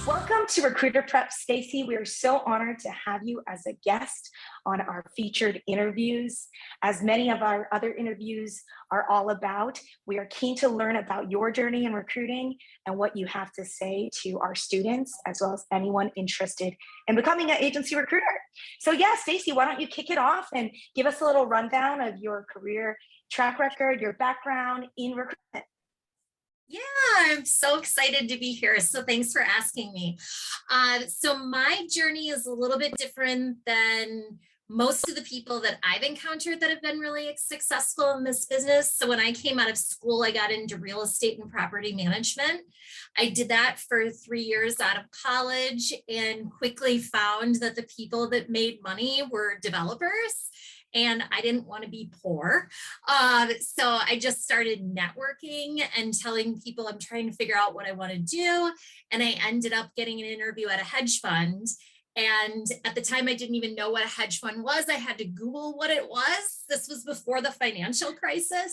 Welcome to Recruiter Prep, Stacy. We are so honored to have you as a guest on our featured interviews. As many of our other interviews are all about, we are keen to learn about your journey in recruiting and what you have to say to our students, as well as anyone interested in becoming an agency recruiter. So yeah, Stacy, why don't you kick it off and give us a little rundown of your career track record, your background in recruitment. Yeah, I'm so excited to be here. So thanks for asking me. So my journey is a little bit different than most of the people that I've encountered that have been really successful in this business. So when I came out of school, I got into real estate and property management. I did that for 3 years out of college and quickly found that the people that made money were developers. And I didn't want to be poor. So I just started networking and telling people I'm trying to figure out what I want to do. And I ended up getting an interview at a hedge fund. And at the time, I didn't even know what a hedge fund was. I had to Google what it was. This was before the financial crisis.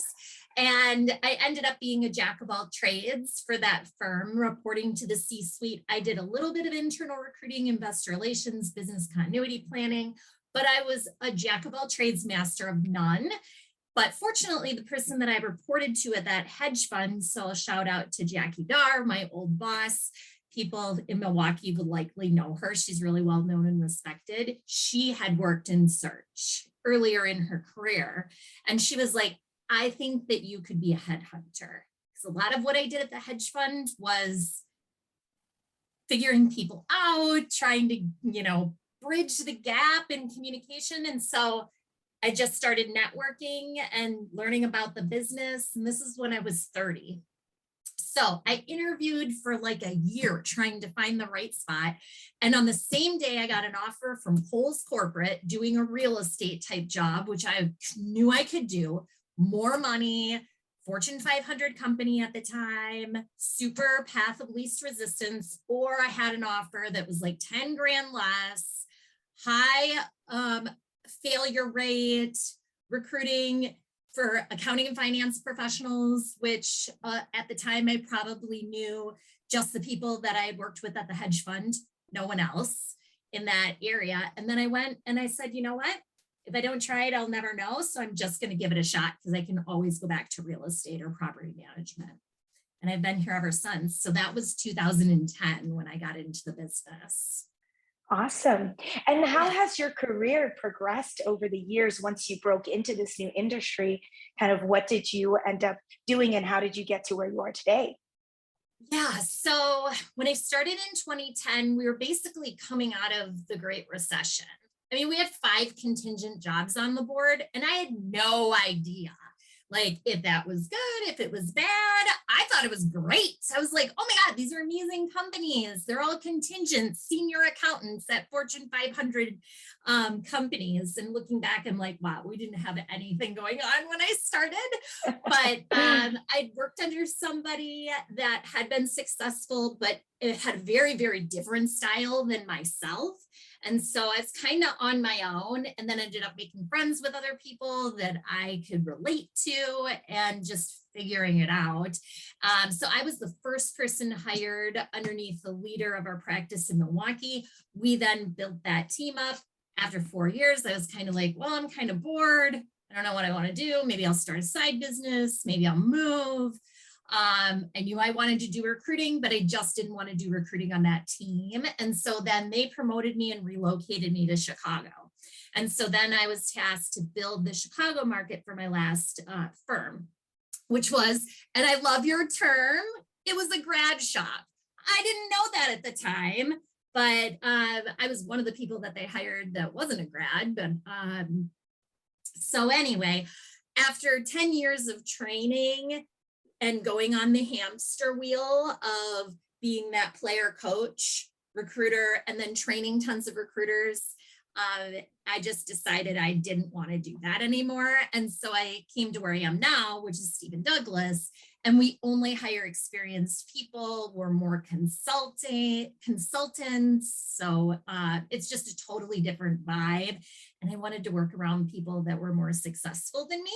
And I ended up being a jack of all trades for that firm, reporting to the C-suite. I did a little bit of internal recruiting, investor relations, business continuity planning, but I was a jack of all trades, master of none. But fortunately, the person that I reported to at that hedge fund, so a shout out to Jackie Dar, my old boss. People in Milwaukee would likely know her. She's really well known and respected. She had worked in search earlier in her career. And she was like, I think that you could be a headhunter. Because a lot of what I did at the hedge fund was figuring people out, trying to, bridge the gap in communication. And so I just started networking and learning about the business. And this is when I was 30. So I interviewed for like a year trying to find the right spot. And on the same day, I got an offer from Kohl's Corporate doing a real estate type job, which I knew I could do. More money, Fortune 500 company at the time, super path of least resistance, or I had an offer that was like 10 grand less, high failure rate, recruiting for accounting and finance professionals, which at the time I probably knew just the people that I had worked with at the hedge fund, no one else in that area. And then I went and I said, you know what? If I don't try it, I'll never know. So I'm just going to give it a shot because I can always go back to real estate or property management. And I've been here ever since. So that was 2010 when I got into the business. Awesome. And how has your career progressed over the years once you broke into this new industry? Kind of what did you end up doing and how did you get to where you are today? Yeah, so when I started in 2010, we were basically coming out of the Great Recession. I mean, we had 5 contingent jobs on the board and I had no idea like if that was good, if it was bad. I thought it was great. I was like, oh my God, these are amazing companies. They're all contingent senior accountants at Fortune 500 companies. And looking back, I'm like, wow, we didn't have anything going on when I started. But I'd worked under somebody that had been successful, but it had a very, very different style than myself. And so I was kind of on my own and then ended up making friends with other people that I could relate to and just figuring it out. So I was the first person hired underneath the leader of our practice in Milwaukee. We then built that team up. After 4 years, I was kind of like, well, I'm kind of bored. I don't know what I want to do. Maybe I'll start a side business. Maybe I'll move. I knew I wanted to do recruiting, but I just didn't want to do recruiting on that team. And so then they promoted me and relocated me to Chicago. And so then I was tasked to build the Chicago market for my last firm, which was, and I love your term, it was a grad shop. I didn't know that at the time, but I was one of the people that they hired that wasn't a grad. But so anyway, after 10 years of training, and going on the hamster wheel of being that player coach, recruiter, and then training tons of recruiters, I just decided I didn't want to do that anymore. And so I came to where I am now, which is Stephen Douglas, and we only hire experienced people. We're more consultants. So it's just a totally different vibe. And I wanted to work around people that were more successful than me.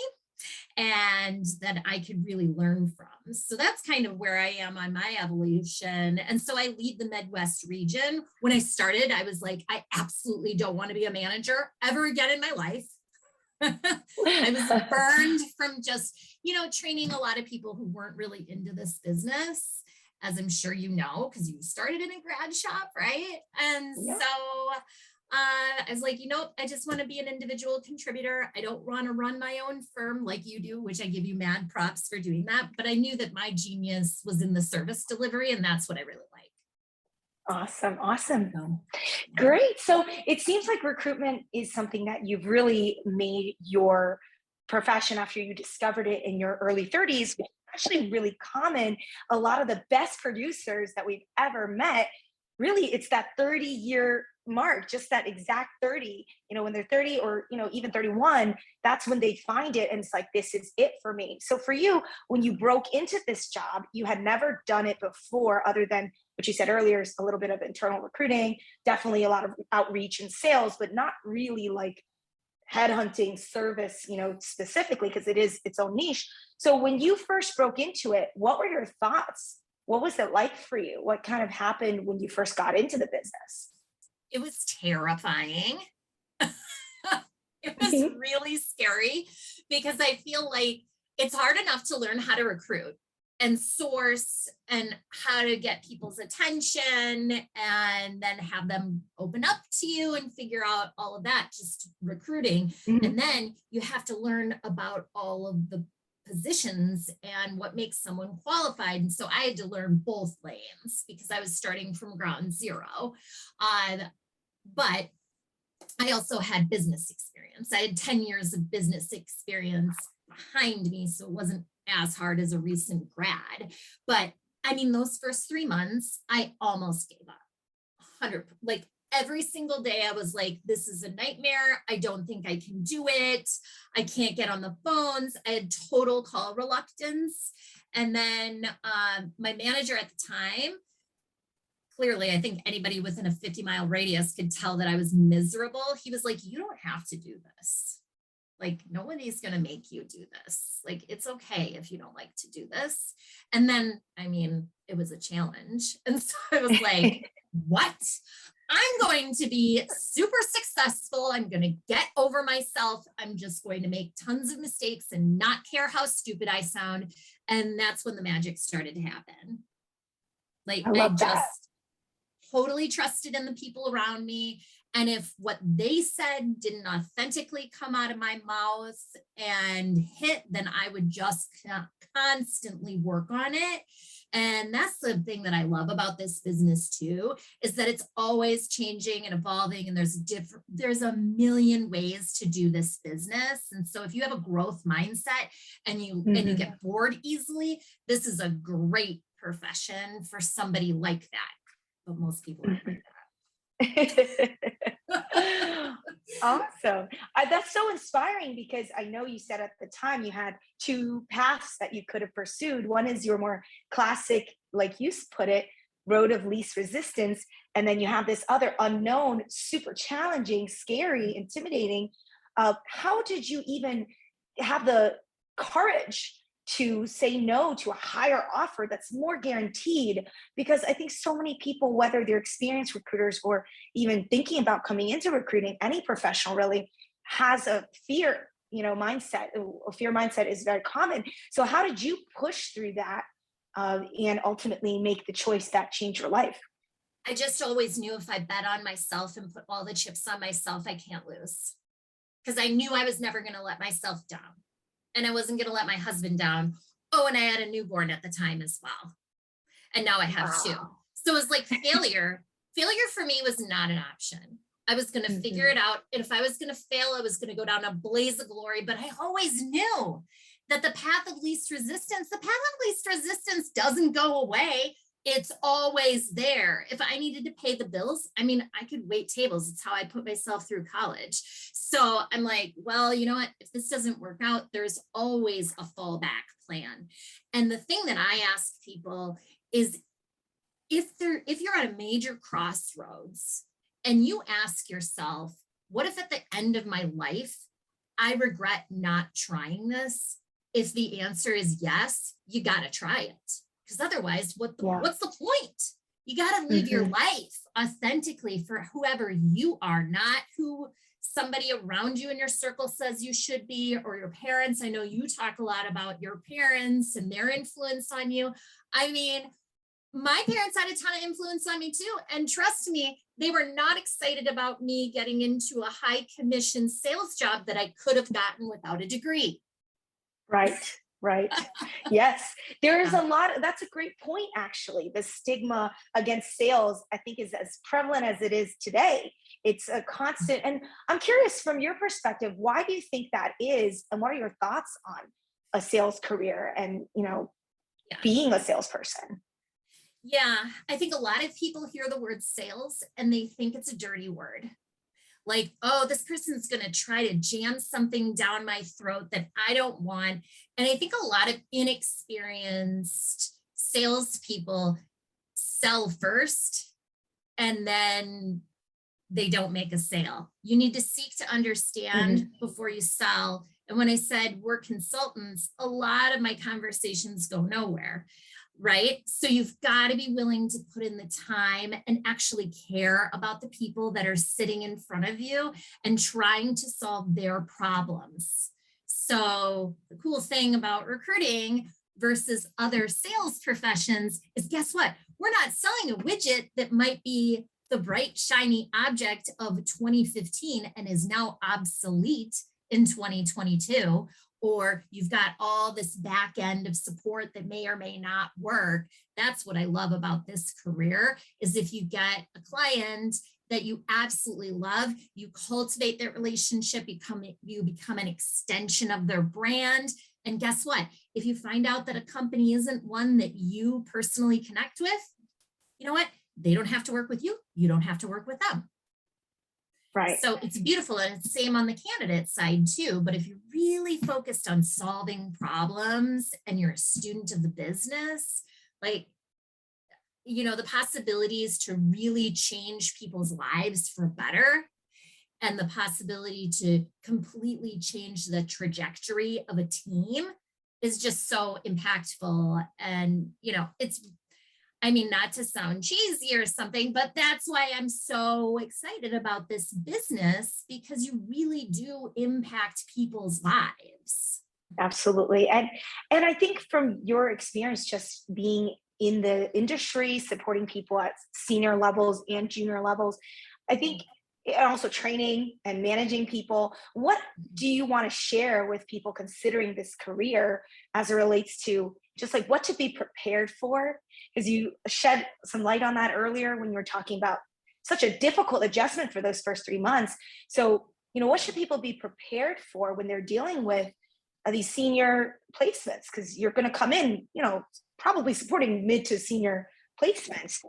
and that I could really learn from. So that's kind of where I am on my evolution. And so I lead the Midwest region. When I started, I was like, I absolutely don't want to be a manager ever again in my life. I was burned from just, training a lot of people who weren't really into this business, as I'm sure you know, because you started in a grad shop, right? And Yep. so I was like, I just want to be an individual contributor. I don't want to run my own firm like you do, which I give you mad props for doing that. But I knew that my genius was in the service delivery, and that's what I really like. Awesome. Awesome. So, yeah. Great. So it seems like recruitment is something that you've really made your profession after you discovered it in your early 30s, which is actually really common. A lot of the best producers that we've ever met, really, it's that 30-year mark, just that exact 30, when they're 30 or, even 31, that's when they find it. And it's like, this is it for me. So for you, when you broke into this job, you had never done it before, other than what you said earlier, is a little bit of internal recruiting, definitely a lot of outreach and sales, but not really like headhunting service, specifically, because it is its own niche. So when you first broke into it, what were your thoughts? What was it like for you? What kind of happened when you first got into the business? It was terrifying. It was Mhm. really scary because I feel like it's hard enough to learn how to recruit and source and how to get people's attention and then have them open up to you and figure out all of that, just recruiting. Mhm. And then you have to learn about all of the positions and what makes someone qualified. And so I had to learn both lanes because I was starting from ground zero. But I also had business experience. I had 10 years of business experience behind me, so it wasn't as hard as a recent grad. But I mean, those first 3 months, I almost gave up. 100, like every single day, I was like, this is a nightmare. I don't think I can do it. I can't get on the phones. I had total call reluctance. And then my manager at the time, clearly, I think anybody within a 50-mile radius could tell that I was miserable. He was like, you don't have to do this. Like, nobody's going to make you do this. Like, it's okay if you don't like to do this. And then, I mean, it was a challenge. And so I was like, what? I'm going to be super successful. I'm going to get over myself. I'm just going to make tons of mistakes and not care how stupid I sound. And that's when the magic started to happen. Like, I I love that. just totally trusted in the people around me. And if what they said didn't authentically come out of my mouth and hit, then I would just constantly work on it. And that's the thing that I love about this business too, is that it's always changing and evolving. And there's a million ways to do this business. And so if you have a growth mindset and you Mhm. get bored easily, this is a great profession for somebody like that. But most people aren't like Awesome. That's so inspiring, because I know you said at the time you had two paths that you could have pursued. One is your more classic, like you put it, road of least resistance. And then you have this other unknown, super challenging, scary, intimidating. How did you even have the courage to say no to a higher offer that's more guaranteed? Because I think so many people, whether they're experienced recruiters or even thinking about coming into recruiting, any professional really has a fear, mindset. A fear mindset is very common. So how did you push through that, and ultimately make the choice that changed your life? I just always knew if I bet on myself and put all the chips on myself, I can't lose. Because I knew I was never going to let myself down. And I wasn't going to let my husband down. Oh, and I had a newborn at the time as well. And now I have two. Wow. So it was like failure. Failure for me was not an option. I was going to figure it out. And if I was going to fail, I was going to go down a blaze of glory. But I always knew that the path of least resistance, doesn't go away. It's always there. If I needed to pay the bills, I mean, I could wait tables. It's how I put myself through college. So I'm like, well, you know what? If this doesn't work out, there's always a fallback plan. And the thing that I ask people is, if you're at a major crossroads and you ask yourself, what if at the end of my life I regret not trying this. If the answer is yes, you got to try it. Because otherwise, what's the point? You got to live your life authentically for whoever you are, not who somebody around you in your circle says you should be, or your parents. I know you talk a lot about your parents and their influence on you. I mean, my parents had a ton of influence on me too. And trust me, they were not excited about me getting into a high commission sales job that I could have gotten without a degree. Right. Yes, there is a lot. That's a great point, actually. The stigma against sales, I think, is as prevalent as it is today. It's a constant. And I'm curious, from your perspective, why do you think that is? And what are your thoughts on a sales career and, being a salesperson? Yeah, I think a lot of people hear the word sales and they think it's a dirty word. Like, oh, this person's going to try to jam something down my throat that I don't want. And I think a lot of inexperienced salespeople sell first and then they don't make a sale. You need to seek to understand before you sell. And when I said we're consultants, a lot of my conversations go nowhere. Right? So you've got to be willing to put in the time and actually care about the people that are sitting in front of you and trying to solve their problems. So the cool thing about recruiting versus other sales professions is, guess what? We're not selling a widget that might be the bright, shiny object of 2015 and is now obsolete in 2022. Or you've got all this back end of support that may or may not work. That's what I love about this career, is if you get a client that you absolutely love, you cultivate that relationship, you become an extension of their brand. And guess what? If you find out that a company isn't one that you personally connect with, you know what? They don't have to work with you. You don't have to work with them. Right. So it's beautiful, and it's the same on the candidate side too. But if you're really focused on solving problems and you're a student of the business, like, the possibilities to really change people's lives for better and the possibility to completely change the trajectory of a team is just so impactful. And, not to sound cheesy or something, but that's why I'm so excited about this business, because you really do impact people's lives. Absolutely. And I think from your experience, just being in the industry, supporting people at senior levels and junior levels, I think, and also training and managing people, what do you want to share with people considering this career as it relates to just like what to be prepared for? Because you shed some light on that earlier when you were talking about such a difficult adjustment for those first 3 months. So, what should people be prepared for when they're dealing with these senior placements? Because you're going to come in, probably supporting mid to senior placements.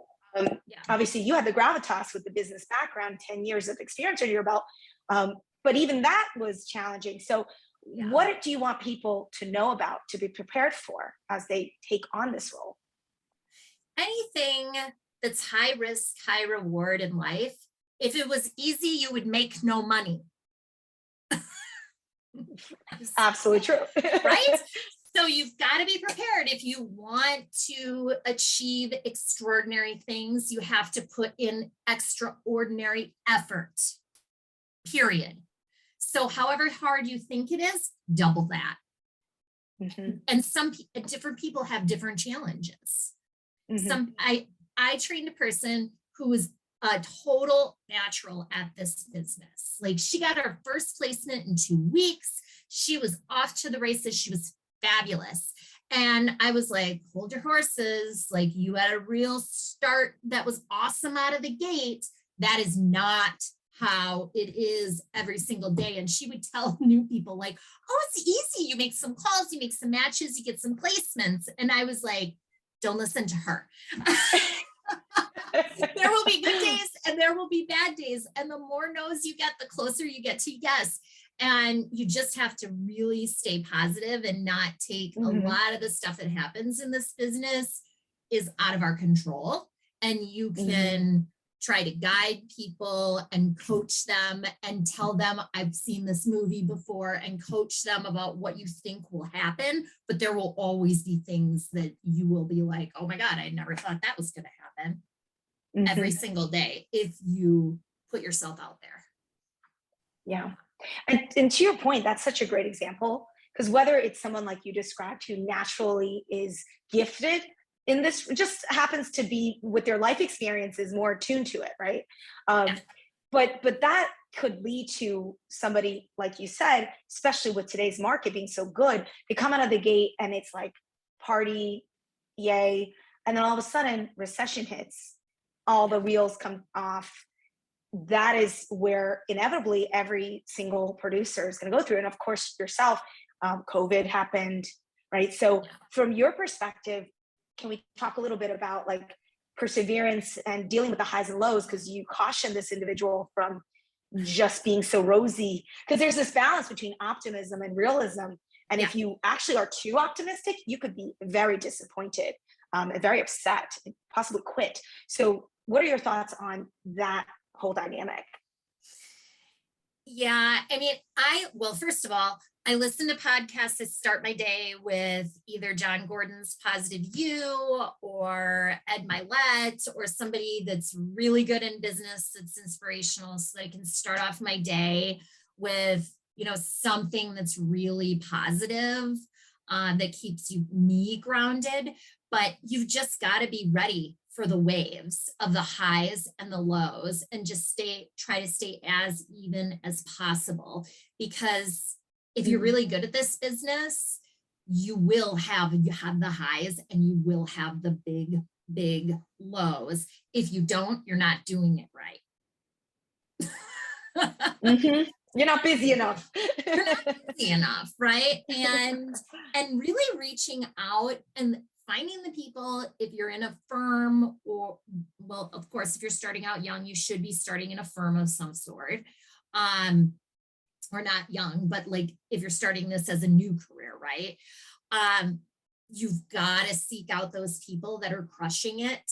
Obviously, you had the gravitas with the business background, 10 years of experience under your belt. But even that was challenging. So what do you want people to know about, to be prepared for as they take on this role? Anything that's high risk, high reward in life, if it was easy, you would make no money. Absolutely true. Right? So you've got to be prepared. If you want to achieve extraordinary things, you have to put in extraordinary effort, period. So however hard you think it is, double that. And some different people have different challenges. I trained a person who was a total natural at this business. Like, she got her first placement in 2 weeks. She was off to the races. She was fabulous. And I was like, hold your horses. Like, you had a real start that was awesome out of the gate. That is not how it is every single day. And she would tell new people like, oh, it's easy. You make some calls, you make some matches, you get some placements. And I was like, don't listen to her. There will be good days and there will be bad days. And the more no's you get, the closer you get to yes. And you just have to really stay positive and not take a lot of the stuff that happens in this business is out of our control. And you can try to guide people and coach them and tell them I've seen this movie before and coach them about what you think will happen. But there will always be things that you will be like, oh my God, I never thought that was going to happen every single day if you put yourself out there. Yeah. And to your point, that's such a great example, because whether it's someone like you described who naturally is gifted in this, just happens to be with their life experiences more attuned to it, right? But that could lead to somebody, like you said, especially with today's market being so good, they come out of the gate and it's like party, yay. And then all of a sudden recession hits, all the wheels come off. That is where inevitably every single producer is going to go through. And of course yourself, COVID happened, right? So from your perspective, can we talk a little bit about like perseverance and dealing with the highs and lows? Because you caution this individual from just being so rosy, because there's this balance between optimism and realism. And if you actually are too optimistic, you could be very disappointed and very upset and possibly quit. So what are your thoughts on that whole dynamic? Yeah, I mean, well, first of all, I listen to podcasts that start my day with either John Gordon's Positive You or Ed Milet or somebody that's really good in business that's inspirational, so that I can start off my day with, something that's really positive that keeps me grounded. But you've just got to be ready for the waves of the highs and the lows and just try to stay as even as possible. Because if you're really good at this business, you have the highs and you will have the big lows. If you don't, you're not doing it right. You're not busy enough. You're not busy enough, right? And really reaching out and finding the people, if you're in a firm or, well, of course, if you're starting out young, you should be starting in a firm of some sort. Or not young, but like if you're starting this as a new career, right? You've got to seek out those people that are crushing it.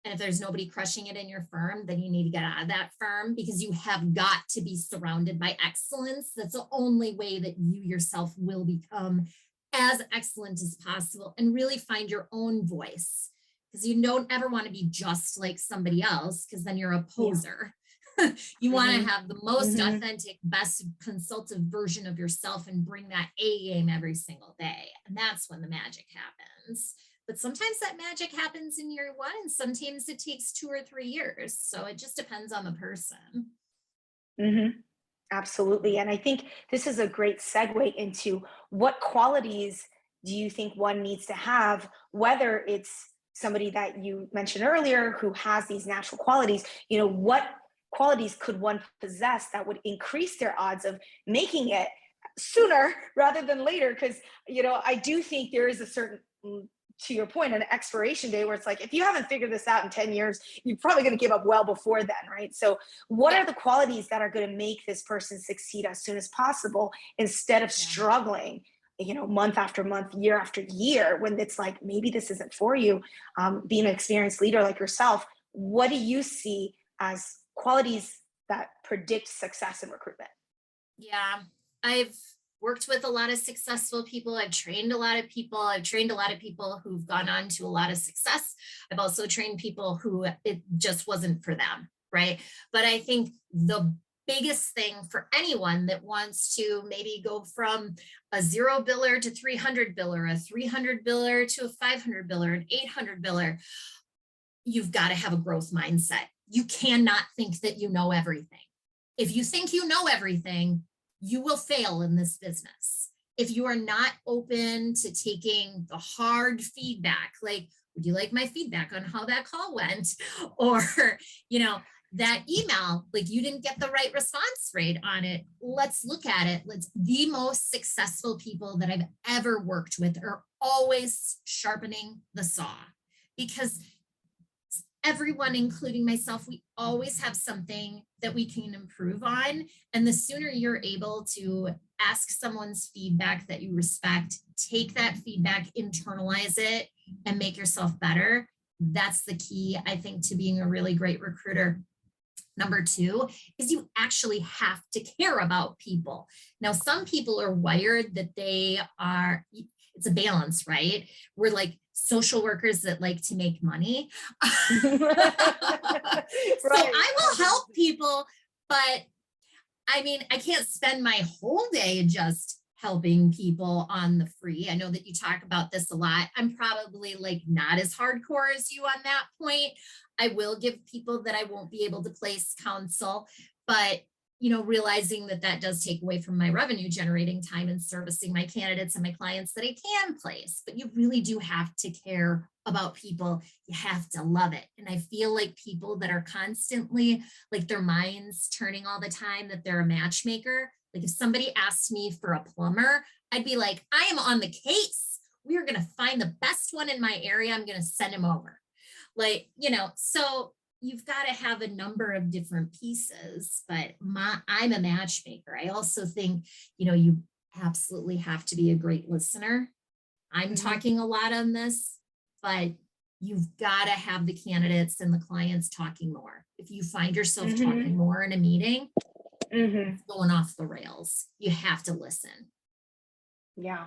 And if there's nobody crushing it in your firm, then you need to get out of that firm, because you have got to be surrounded by excellence. That's the only way that you yourself will become as excellent as possible and really find your own voice, because you don't ever want to be just like somebody else, because then you're a poser. You want to have the most authentic, best consultative version of yourself and bring that A game every single day. And that's when the magic happens. But sometimes that magic happens in year one, and sometimes it takes 2 or 3 years. So it just depends on the person. Absolutely. And I think this is a great segue into what qualities do you think one needs to have, whether it's somebody that you mentioned earlier who has these natural qualities, what qualities could one possess that would increase their odds of making it sooner rather than later? Because, I do think there is a certain, to your point, an expiration day where it's like, if you haven't figured this out in 10 years, you're probably going to give up well before then, right? So what are the qualities that are going to make this person succeed as soon as possible instead of struggling, month after month, year after year, when it's like, maybe this isn't for you? Being an experienced leader like yourself, what do you see as qualities that predict success in recruitment? Yeah, I've worked with a lot of successful people. I've trained a lot of people. I've trained a lot of people who've gone on to a lot of success. I've also trained people who it just wasn't for them, right? But I think the biggest thing for anyone that wants to maybe go from a 0 biller to 300 biller, a 300 biller to a 500 biller, an 800 biller, you've got to have a growth mindset. You cannot think that you know everything. If you think you know everything, you will fail in this business. If you are not open to taking the hard feedback, like, would you like my feedback on how that call went? Or, that email, like you didn't get the right response rate on it. Let's look at it. The most successful people that I've ever worked with are always sharpening the saw, because everyone, including myself, we always have something that we can improve on. And the sooner you're able to ask someone's feedback that you respect, take that feedback, internalize it, and make yourself better, That's the key, I think, to being a really great recruiter. Number two is you actually have to care about people. Now, some people are wired that they are, it's a balance, right? We're like social workers that like to make money. So Right. I will help people, but I mean, I can't spend my whole day just helping people on the free. I know that you talk about this a lot. I'm probably like not as hardcore as you on that point. I will give people that I won't be able to place counsel, but realizing that that does take away from my revenue generating time and servicing my candidates and my clients that I can place. But you really do have to care about people. You have to love it. And I feel like people that are constantly like their minds turning all the time, that they're a matchmaker. Like if somebody asked me for a plumber, I'd be like, I am on the case. We are going to find the best one in my area. I'm going to send him over. Like, so you've got to have a number of different pieces, but I'm a matchmaker. I also think, you absolutely have to be a great listener. I'm talking a lot on this, but you've got to have the candidates and the clients talking more. If you find yourself talking more in a meeting, it's going off the rails. You have to listen. Yeah,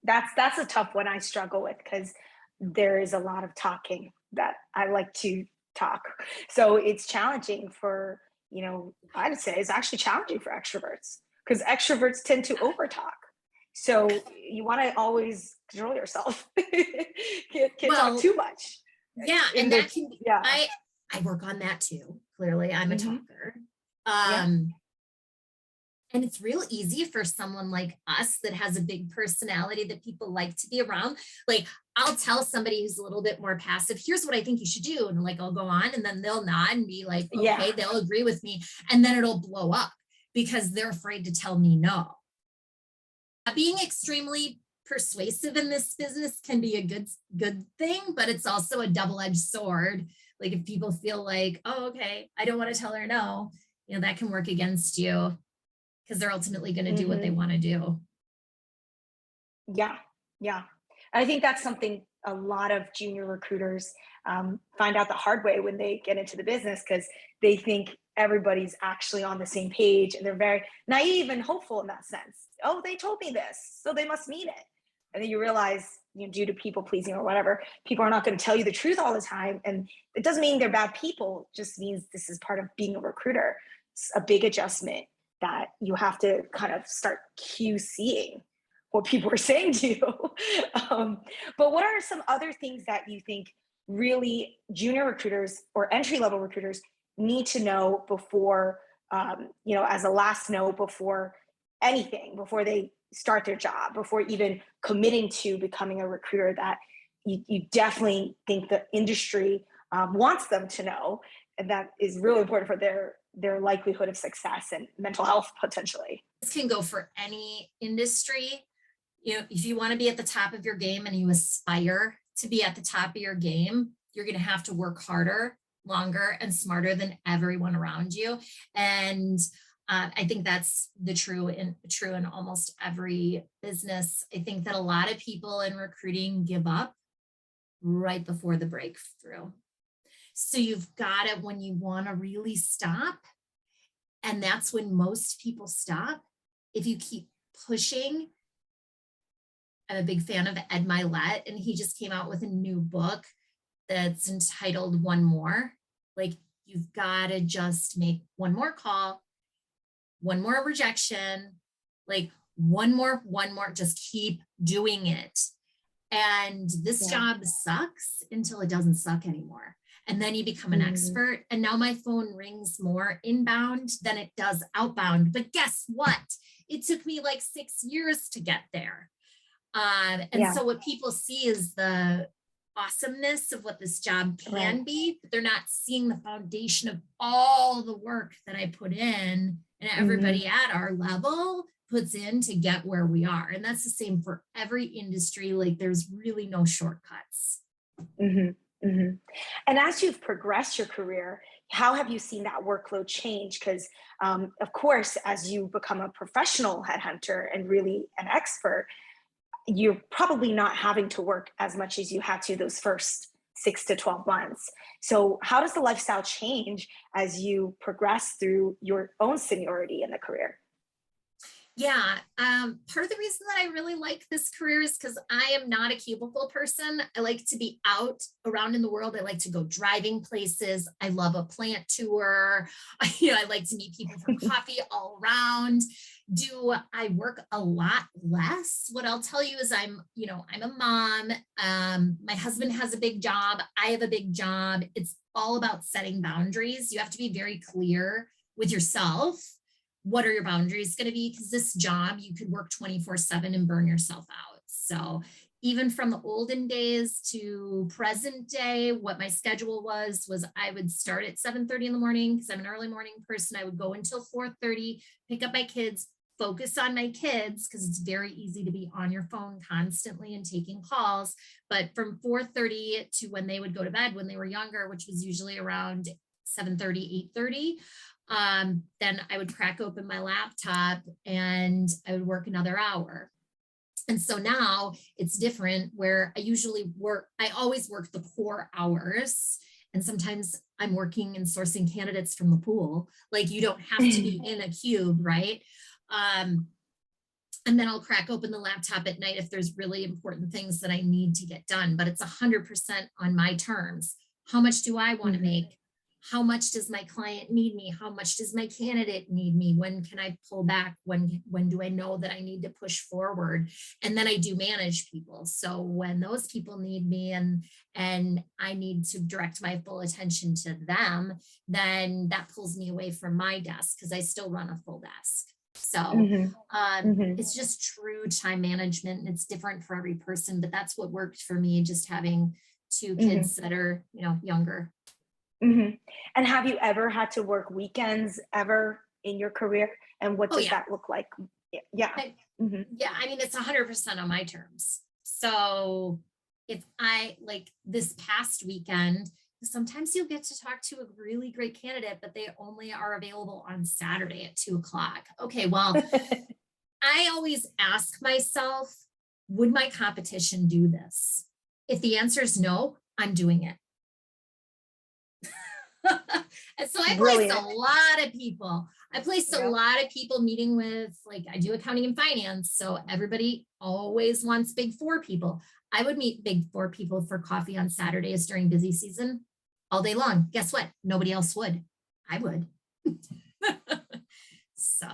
that's a tough one I struggle with because there is a lot of talking that I like to talk. So it's challenging for, I'd say it's actually challenging for extroverts because extroverts tend to overtalk. So you want to always control yourself. Can't talk too much. Yeah, and that can be, yeah. I work on that too. Clearly, I'm a talker. Yeah. And it's real easy for someone like us that has a big personality that people like to be around. Like I'll tell somebody who's a little bit more passive, here's what I think you should do. And like, I'll go on and then they'll nod and be like, okay, they'll agree with me. And then it'll blow up because they're afraid to tell me no. Being extremely persuasive in this business can be a good thing, but it's also a double-edged sword. Like if people feel like, oh, okay, I don't want to tell her no, that can work against you because they're ultimately going to do what they want to do. Yeah. Yeah. I think that's something a lot of junior recruiters find out the hard way when they get into the business because they think everybody's actually on the same page and they're very naive and hopeful in that sense. Oh, they told me this, so they must mean it. And then you realize, due to people pleasing or whatever, people are not going to tell you the truth all the time. And it doesn't mean they're bad people, it just means this is part of being a recruiter. It's a big adjustment that you have to kind of start QCing what people are saying to you. But what are some other things that you think really junior recruiters or entry-level recruiters need to know before, as a last note, before anything, before they start their job, before even committing to becoming a recruiter that you definitely think the industry wants them to know, and that is really important for their likelihood of success and mental health potentially? This can go for any industry. If you want to be at the top of your game and you aspire to be at the top of your game, you're going to have to work harder, longer, and smarter than everyone around you. And I think that's true in almost every business. I think that a lot of people in recruiting give up right before the breakthrough. So you've got it when you want to really stop. And that's when most people stop. If you keep pushing, I'm a big fan of Ed Milet, and he just came out with a new book that's entitled One More. Like you've got to just make one more call, one more rejection, like one more, just keep doing it. And this job sucks until it doesn't suck anymore. And then you become an expert. And now my phone rings more inbound than it does outbound. But guess what? It took me like 6 years to get there. So what people see is the awesomeness of what this job can be, but they're not seeing the foundation of all the work that I put in and everybody at our level puts in to get where we are. And that's the same for every industry. Like there's really no shortcuts. And as you've progressed your career, how have you seen that workload change? Because of course, as you become a professional headhunter and really an expert, you're probably not having to work as much as you had to those first 6 to 12 months. So how does the lifestyle change as you progress through your own seniority in the career? Yeah, part of the reason that I really like this career is because I am not a cubicle person. I like to be out around in the world. I like to go driving places. I love a plant tour. I like to meet people for coffee all around. Do I work a lot less? What I'll tell you is I'm a mom. My husband has a big job. I have a big job. It's all about setting boundaries. You have to be very clear with yourself. What are your boundaries going to be? Because this job, you could work 24/7 and burn yourself out. So even from the olden days to present day, what my schedule was I would start at 7:30 in the morning because I'm an early morning person. I would go until 4:30, pick up my kids, focus on my kids because it's very easy to be on your phone constantly and taking calls. But from 4:30 to when they would go to bed when they were younger, which was usually around 7:30, 8:30, then I would crack open my laptop and I would work another hour. And so now it's different where I always work the core hours. And sometimes I'm working and sourcing candidates from the pool. Like you don't have to be in a cube, right? And then I'll crack open the laptop at night if there's really important things that I need to get done, but it's 100% on my terms. How much do I want to make? How much does my client need me? How much does my candidate need me? When can I pull back? When do I know that I need to push forward? And then I do manage people. So when those people need me and I need to direct my full attention to them, then that pulls me away from my desk because I still run a full desk. So it's just true time management and it's different for every person, but that's what worked for me, just having two kids that are, younger. And have you ever had to work weekends ever in your career? And what does that look like? Yeah. Yeah. I mean, it's 100% on my terms. So if I like this past weekend, sometimes you'll get to talk to a really great candidate, but they only are available on Saturday at 2:00. Okay. Well, I always ask myself, would my competition do this? If the answer is no, I'm doing it. And so I placed a lot of people. I placed a lot of people meeting with, like, I do accounting and finance. So everybody always wants big four people. I would meet big four people for coffee on Saturdays during busy season all day long. Guess what? Nobody else would. I would. So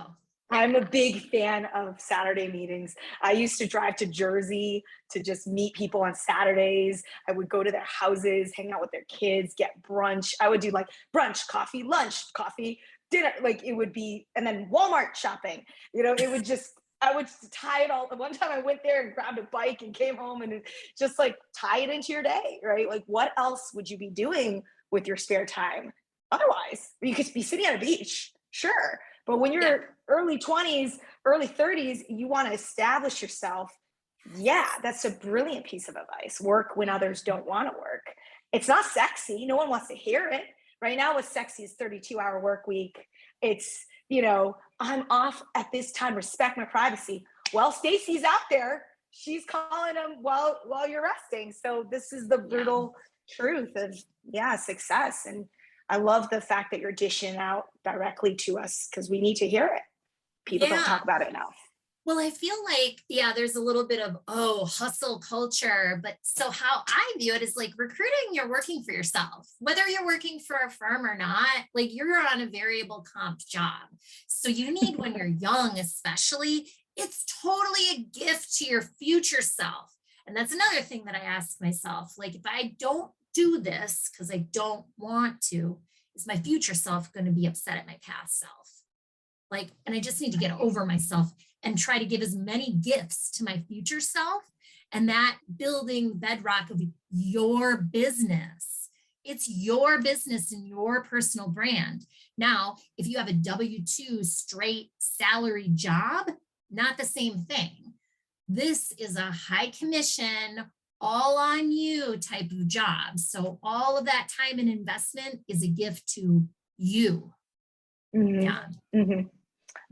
I'm a big fan of Saturday meetings. I used to drive to Jersey to just meet people on Saturdays. I would go to their houses, hang out with their kids, get brunch. I would do like brunch, coffee, lunch, coffee, dinner. Like it would be, and then Walmart shopping. It would just, I would tie it all. One time I went there and grabbed a bike and came home and just like tie it into your day, right? Like what else would you be doing with your spare time? Otherwise, you could be sitting on a beach, sure. But when you're early 20s, early 30s, you want to establish yourself. Yeah, that's a brilliant piece of advice. Work when others don't want to work. It's not sexy. No one wants to hear it. Right now, what's sexy is 32-hour work week. It's, I'm off at this time, respect my privacy. Well, Stacy's out there. She's calling them while you're resting. So this is the brutal truth of, success. And I love the fact that you're dishing out directly to us because we need to hear it. People don't talk about it enough. Well, I feel like, there's a little bit of, hustle culture. But so how I view it is like recruiting, you're working for yourself, whether you're working for a firm or not, like you're on a variable comp job. So you need, when you're young, especially, it's totally a gift to your future self. And that's another thing that I ask myself, like, if I don't do this because I don't want to, is my future self going to be upset at my past self? Like, and I just need to get over myself and try to give as many gifts to my future self, and that building bedrock of your business. It's your business and your personal brand. Now, if you have a W-2 straight salary job, not the same thing. This is a high commission, all on you type of job. So all of that time and investment is a gift to you.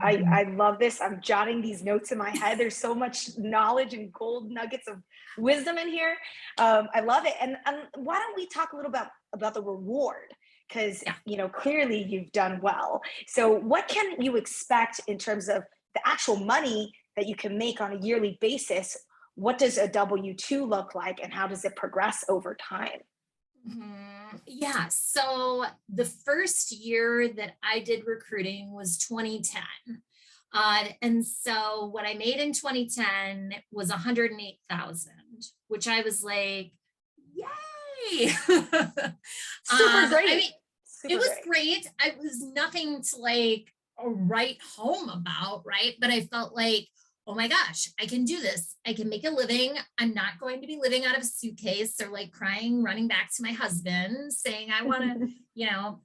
Mhm. I love this. I'm jotting these notes in my head. There's so much knowledge and gold nuggets of wisdom in here. I love it. And why don't we talk a little about the reward? Because Yeah. clearly you've done well. So what can you expect in terms of the actual money that you can make on a yearly basis? What does a W-2 look like, and how does it progress over time? Yeah. So the first year that I did recruiting was 2010. And so what I made in 2010 was 108,000, which I was like, yay. Super I great. mean, it Super was great. great. I was nothing to like write home about, right? But I felt like, oh my gosh, I can do this. I can make a living. I'm not going to be living out of a suitcase or like crying, running back to my husband saying, I want to,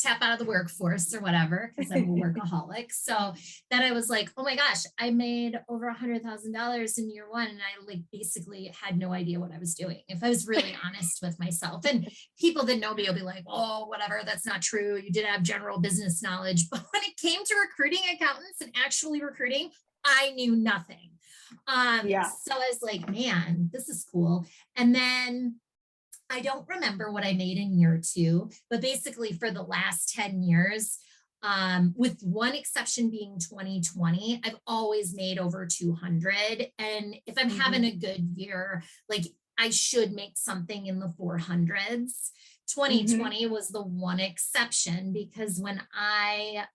tap out of the workforce or whatever, because I'm a workaholic. So then I was like, oh my gosh, I made over $100,000 in year one. And I like basically had no idea what I was doing, if I was really honest with myself. And people that know me will be like, oh, whatever, that's not true. You did have general business knowledge. But when it came to recruiting accountants and actually recruiting, I knew nothing. Yeah. So I was like, man, this is cool. And then I don't remember what I made in year two, but basically for the last 10 years, with one exception being 2020, I've always made over 200. And if I'm having Mhm. a good year, like I should make something in the 400s. Mhm. 2020 was the one exception because when I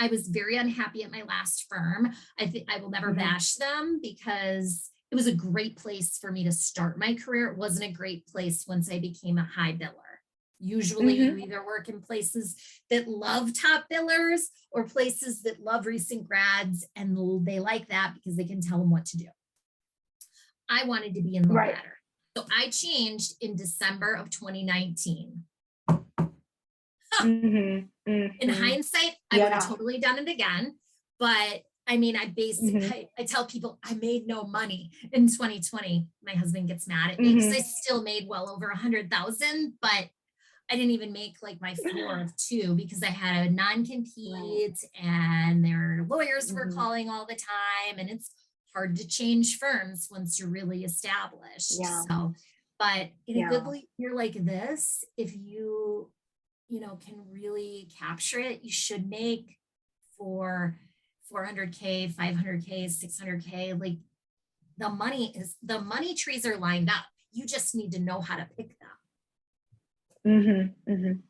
was very unhappy at my last firm. I think I will never Mhm. bash them because it was a great place for me to start my career. It wasn't a great place once I became a high biller. Usually you Mhm. either work in places that love top billers or places that love recent grads and they like that because they can tell them what to do. I wanted to be in the Right. latter. So I changed in December of 2019. Mhm. In Mhm. hindsight, I would have Yeah. totally done it again. But I mean, Mhm. I tell people I made no money in 2020. My husband gets mad at me because I Mhm. still made well over 100,000, but I didn't even make like my floor of two because I had a Right. non-compete and their lawyers were Mhm. calling all the time. And it's hard to change firms once you're really established. Yeah. So, but in a good Yeah. year like this, if can really capture it, you should make for 400K, 500K, 600K. Like the money trees are lined up. You just need to know how to pick them. Mhm. Mhm.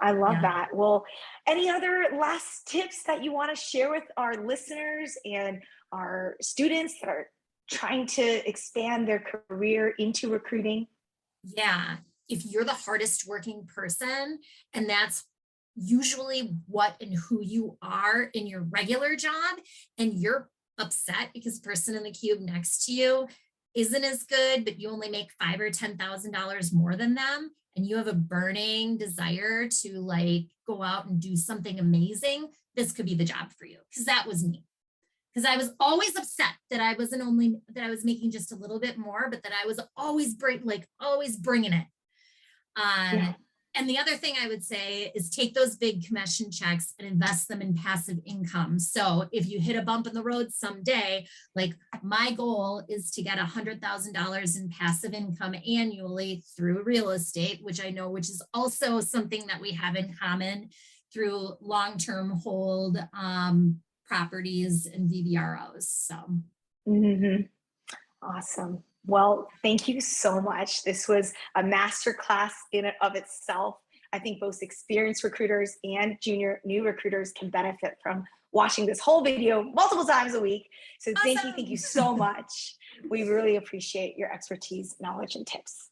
I love Yeah. that. Well, any other last tips that you want to share with our listeners and our students that are trying to expand their career into recruiting? Yeah. If you're the hardest working person, and that's usually what and who you are in your regular job, and you're upset because the person in the cube next to you isn't as good, but you only make $5,000 or $10,000 more than them, and you have a burning desire to like go out and do something amazing, this could be the job for you. Because that was me, because I was always upset that I wasn't only that I was making just a little bit more, but that I was always bringing it. Um, Yeah. and the other thing I would say is take those big commission checks and invest them in passive income. So if you hit a bump in the road someday, like my goal is to get $100,000 in passive income annually through real estate, which is also something that we have in common through long-term hold properties and VVROs. So Mhm. Awesome. Well, thank you so much. This was a masterclass in and of itself. I think both experienced recruiters and junior new recruiters can benefit from watching this whole video multiple times a week. So thank you awesome. so much. We really appreciate your expertise, knowledge, and tips.